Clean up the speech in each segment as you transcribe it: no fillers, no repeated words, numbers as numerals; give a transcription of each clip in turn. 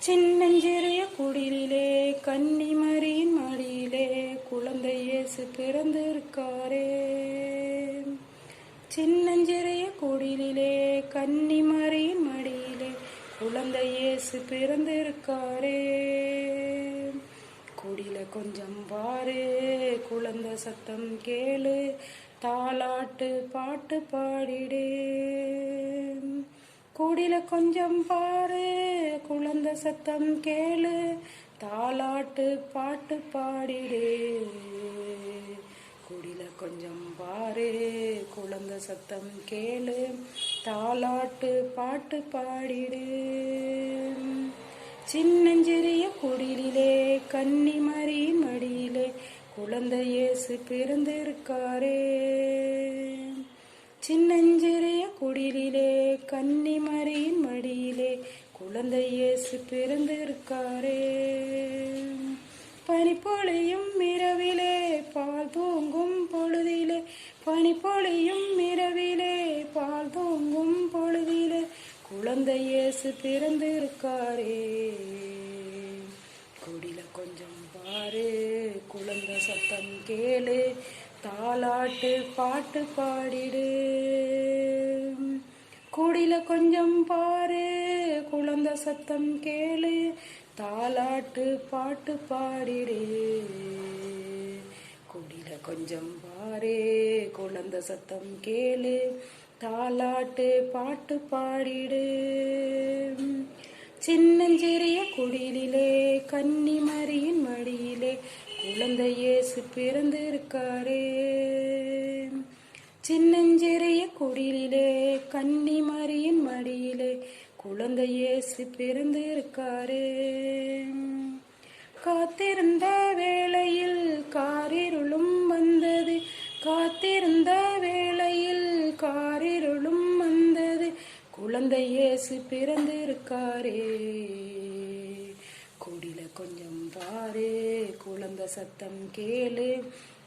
சின்னஞ்சிறிய குடிலிலே கன்னிமரியின் மடியிலே குழந்தை இயேசு பிறந்திருக்காரே. சின்னஞ்சிறிய குடிலிலே கன்னிமரியின் மடியிலே குழந்தை இயேசு பிறந்திருக்காரே. குடில கொஞ்சம் பாரு, குழந்தை சத்தம் கேளு, தாலாட்டு பாட்டு பாடிடே. குடில கொஞ்சம் பாரு, குழந்தை சத்தம் கேளு, தாலாட்டு பாட்டு பாடிடே. குடில கொஞ்சம் பாரு, குழந்தை சத்தம் கேளு, தாலாட்டு பாட்டு பாடிடே. சின்னஞ்சிறிய குடிலிலே கன்னிமரியின் மடியிலே குழந்தை இயேசு பிறந்திருக்காரே. சின்னஞ்சிறிய குடிலிலே கன்னிமரியின் மடியிலே குழந்தை இயேசு பிறந்திருக்காரே. பனிப்பொழியும் இரவிலே பால் தூங்கும் பொழுதிலே, பனிப்பொழியும் இரவிலே பால் தூங்கும் பொழுதிலே குழந்தை இயேசு பிறந்திருக்காரே. குடில கொஞ்சம் பாரு, குழந்தை சத்தம் கேளு, தாலாட்டு பாட்டு பாடிடு. குடில கொஞ்சம் பாரு, குழந்தை சத்தம் கேளு, தாலாட்டு பாட்டு பாடிடு. குடில கொஞ்சம் பாரு, குழந்தை சத்தம் கேளு, தாலாட்டு பாட்டு பாடிடு. சின்னஞ்சிறிய குடிலிலே கன்னிமரியின் மடியிலே குழந்தை இயேசு பிறந்திருக்காரே. சின்னஞ்சிறிய குடிலிலே கன்னிமரியின் மடியிலே குழந்தை இயேசு பிறந்திருக்காரே. காத்திருந்த வேளையில் காரிருளும் வந்தது, காத்திருந்த வேளையில் காரிருளும் வந்தது, குழந்தை இயேசு பிறந்திருக்காரே. குடில கொஞ்சம் பாரு, குழந்தை சத்தம் கேளு,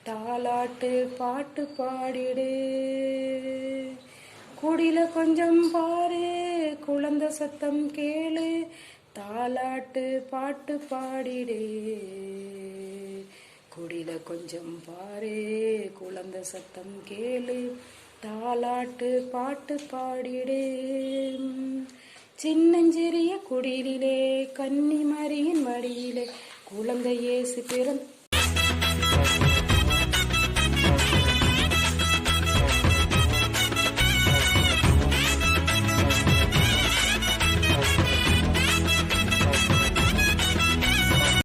தாலாட்டு பாட்டு பாடிடு. குடில கொஞ்சம் பாரு, குழந்தை சத்தம் கேளு, தாலாட்டு பாட்டு பாடிடு. குடில கொஞ்சம் பாரு, குழந்தை சத்தம் கேளு, தாலாட்டு பாட்டு பாடிடு. சின்னஞ்சிறிய குடிலிலே கன்னிமரியின் மடியிலே குழந்தை இயேசு பிறந்த